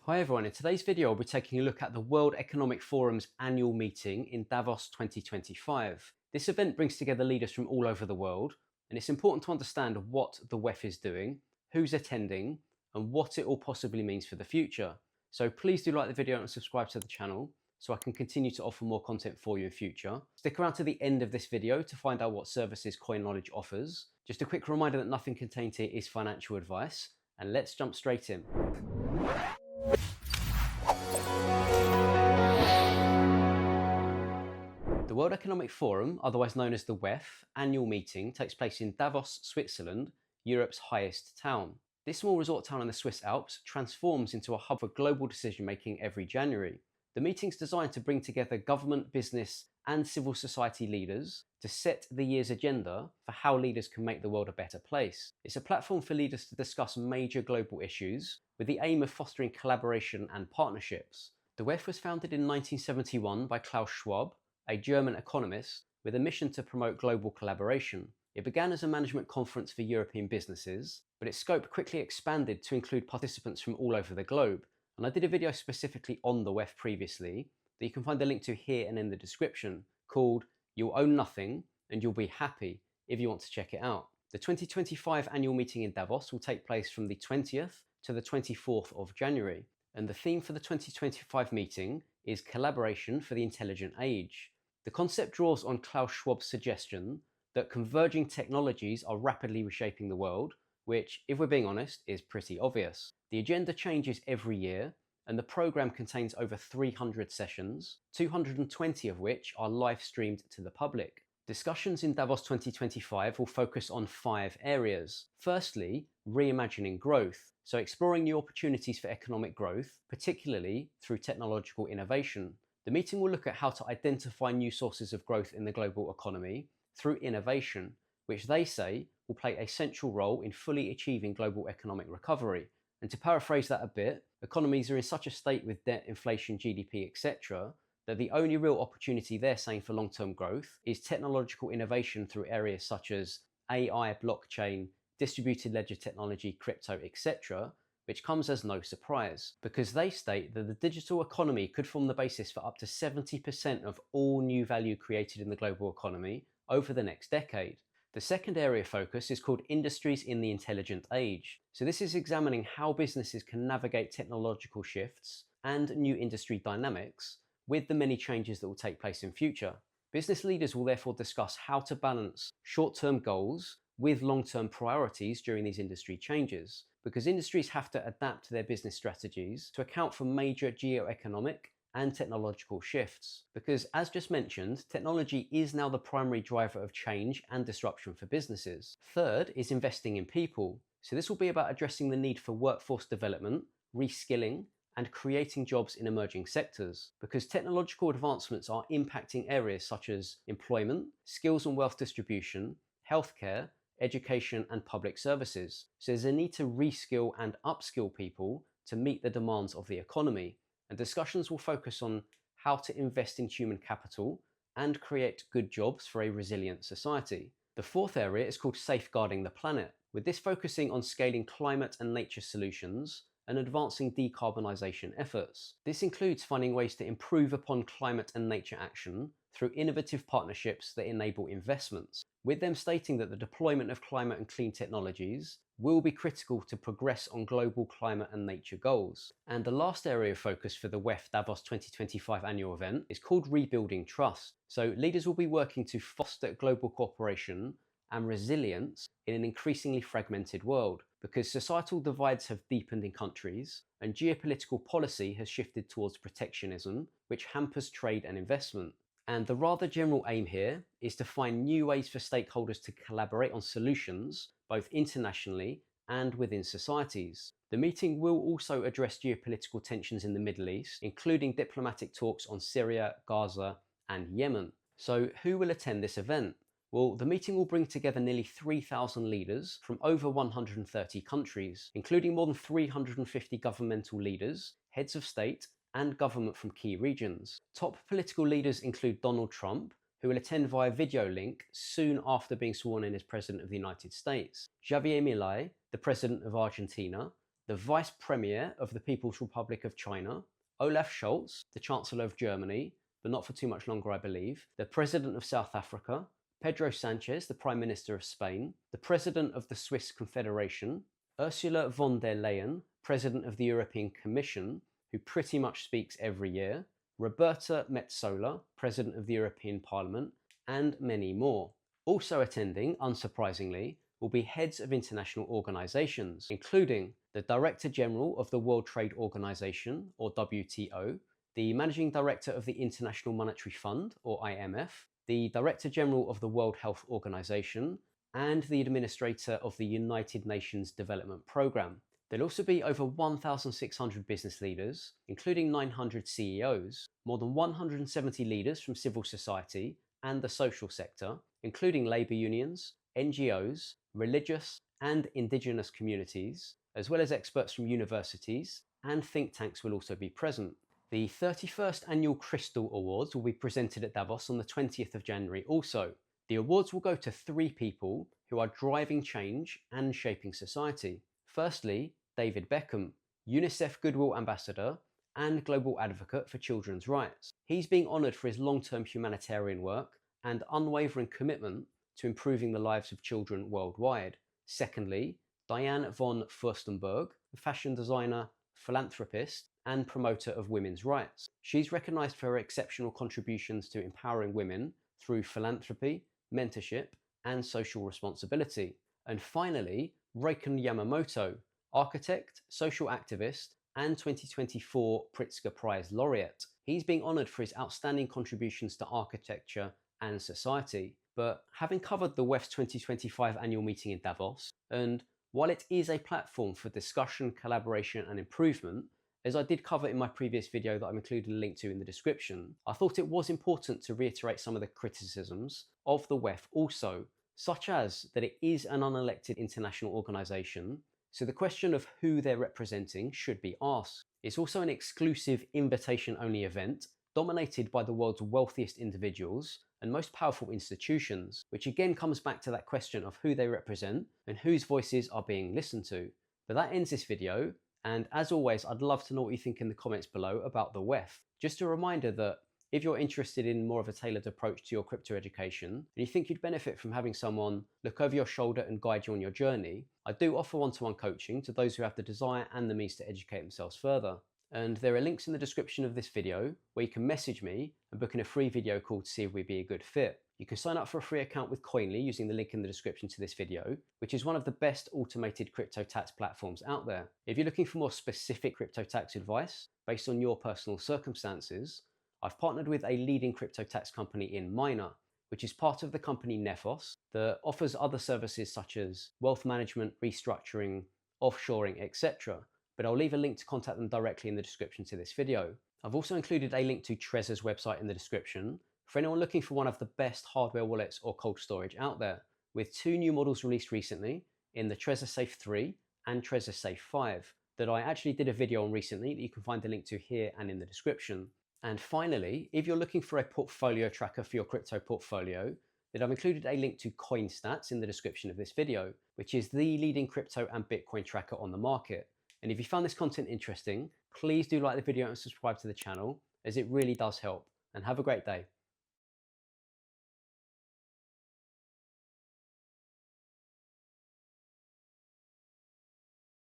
Hi everyone, in today's video I'll be taking a look at the World Economic Forum's annual meeting in Davos 2025. This event brings together leaders from all over the world, and it's important to understand what the WEF is doing, who's attending, and what it all possibly means for the future. So please do like the video and subscribe to the channel so I can continue to offer more content for you in future. Stick around to the end of this video to find out what services Coin Knowledge offers. Just a quick reminder that nothing contained here is financial advice, and let's jump straight in. The World Economic Forum, otherwise known as the WEF, annual meeting takes place in Davos, Switzerland, Europe's highest town. This small resort town in the Swiss Alps transforms into a hub for global decision-making every January. The meeting's designed to bring together government, business, and civil society leaders to set the year's agenda for how leaders can make the world a better place. It's a platform for leaders to discuss major global issues with the aim of fostering collaboration and partnerships. The WEF was founded in 1971 by Klaus Schwab, a German economist, with a mission to promote global collaboration. It began as a management conference for European businesses, but its scope quickly expanded to include participants from all over the globe. And I did a video specifically on the WEF previously that you can find the link to here and in the description, called "You'll Own Nothing and You'll Be Happy," if you want to check it out. The 2025 annual meeting in Davos will take place from the 20th to the 24th of January, and the theme for the 2025 meeting is Collaboration for the Intelligent Age. The concept draws on Klaus Schwab's suggestion that converging technologies are rapidly reshaping the world, which, if we're being honest, is pretty obvious. The agenda changes every year, and the program contains over 300 sessions, 220 of which are live streamed to the public. Discussions in Davos 2025 will focus on 5 areas. Firstly, reimagining growth, so exploring new opportunities for economic growth, particularly through technological innovation. The meeting will look at how to identify new sources of growth in the global economy through innovation, which they say will play a central role in fully achieving global economic recovery. And to paraphrase that a bit, economies are in such a state with debt, inflation, GDP, etc., that the only real opportunity they're saying for long-term growth is technological innovation through areas such as AI, blockchain, distributed ledger technology, crypto, etc., which comes as no surprise, because they state that the digital economy could form the basis for up to 70% of all new value created in the global economy over the next decade. The second area of focus is called Industries in the Intelligent Age. So this is examining how businesses can navigate technological shifts and new industry dynamics with the many changes that will take place in future. Business leaders will therefore discuss how to balance short-term goals with long-term priorities during these industry changes, because industries have to adapt their business strategies to account for major geo-economic and technological shifts. Because, as just mentioned, technology is now the primary driver of change and disruption for businesses. Third is investing in people. So this will be about addressing the need for workforce development, reskilling, and creating jobs in emerging sectors, because technological advancements are impacting areas such as employment, skills and wealth distribution, healthcare, education, and public services. So there's a need to reskill and upskill people to meet the demands of the economy. And discussions will focus on how to invest in human capital and create good jobs for a resilient society. The fourth area is called Safeguarding the Planet, with this focusing on scaling climate and nature solutions and advancing decarbonisation efforts. This includes finding ways to improve upon climate and nature action through innovative partnerships that enable investments, with them stating that the deployment of climate and clean technologies will be critical to progress on global climate and nature goals. And the last area of focus for the WEF Davos 2025 annual event is called Rebuilding Trust. So leaders will be working to foster global cooperation and resilience in an increasingly fragmented world, because societal divides have deepened in countries and geopolitical policy has shifted towards protectionism, which hampers trade and investment. And the rather general aim here is to find new ways for stakeholders to collaborate on solutions, both internationally and within societies. The meeting will also address geopolitical tensions in the Middle East, including diplomatic talks on Syria, Gaza, and Yemen. So who will attend this event? Well, the meeting will bring together nearly 3,000 leaders from over 130 countries, including more than 350 governmental leaders, heads of state, and government from key regions. Top political leaders include Donald Trump, who will attend via video link soon after being sworn in as President of the United States, Javier Milei, the President of Argentina, the Vice Premier of the People's Republic of China, Olaf Scholz, the Chancellor of Germany, but not for too much longer I believe, the President of South Africa, Pedro Sanchez, the Prime Minister of Spain, the President of the Swiss Confederation, Ursula von der Leyen, President of the European Commission, who pretty much speaks every year, Roberta Metsola, President of the European Parliament, and many more. Also attending, unsurprisingly, will be heads of international organisations, including the Director General of the World Trade Organization, or WTO, the Managing Director of the International Monetary Fund, or IMF, the Director General of the World Health Organization, and the Administrator of the United Nations Development Programme. There'll also be over 1,600 business leaders, including 900 CEOs, more than 170 leaders from civil society and the social sector, including labour unions, NGOs, religious and indigenous communities, as well as experts from universities, and think tanks will also be present. The 31st Annual Crystal Awards will be presented at Davos on the 20th of January also. The awards will go to 3 people who are driving change and shaping society. Firstly, David Beckham, UNICEF Goodwill Ambassador and Global Advocate for Children's Rights. He's being honoured for his long-term humanitarian work and unwavering commitment to improving the lives of children worldwide. Secondly, Diane von Furstenberg, a fashion designer, philanthropist, and promoter of women's rights. She's recognised for her exceptional contributions to empowering women through philanthropy, mentorship, and social responsibility. And finally, Reikun Yamamoto, architect, social activist, and 2024 Pritzker Prize laureate. He's being honoured for his outstanding contributions to architecture and society. But having covered the WEF's 2025 annual meeting in Davos, and while it is a platform for discussion, collaboration, and improvement, as I did cover in my previous video that I'm including a link to in the description, I thought it was important to reiterate some of the criticisms of the WEF also, such as that it is an unelected international organisation, so the question of who they're representing should be asked. It's also an exclusive invitation-only event dominated by the world's wealthiest individuals and most powerful institutions, which again comes back to that question of who they represent and whose voices are being listened to. But that ends this video. And as always, I'd love to know what you think in the comments below about the WEF. Just a reminder that if you're interested in more of a tailored approach to your crypto education, and you think you'd benefit from having someone look over your shoulder and guide you on your journey, I do offer one-to-one coaching to those who have the desire and the means to educate themselves further. And there are links in the description of this video where you can message me and book in a free video call to see if we'd be a good fit. You can sign up for a free account with Coinly using the link in the description to this video, which is one of the best automated crypto tax platforms out there. If you're looking for more specific crypto tax advice based on your personal circumstances, I've partnered with a leading crypto tax company in Myna, which is part of the company Nephos that offers other services such as wealth management, restructuring, offshoring, etc. But I'll leave a link to contact them directly in the description to this video. I've also included a link to Trezor's website in the description for anyone looking for one of the best hardware wallets or cold storage out there, with 2 new models released recently in the Trezor Safe 3 and Trezor Safe 5 that I actually did a video on recently that you can find the link to here and in the description. And finally, if you're looking for a portfolio tracker for your crypto portfolio, then I've included a link to CoinStats in the description of this video, which is the leading crypto and Bitcoin tracker on the market. And if you found this content interesting, please do like the video and subscribe to the channel, as it really does help. And have a great day.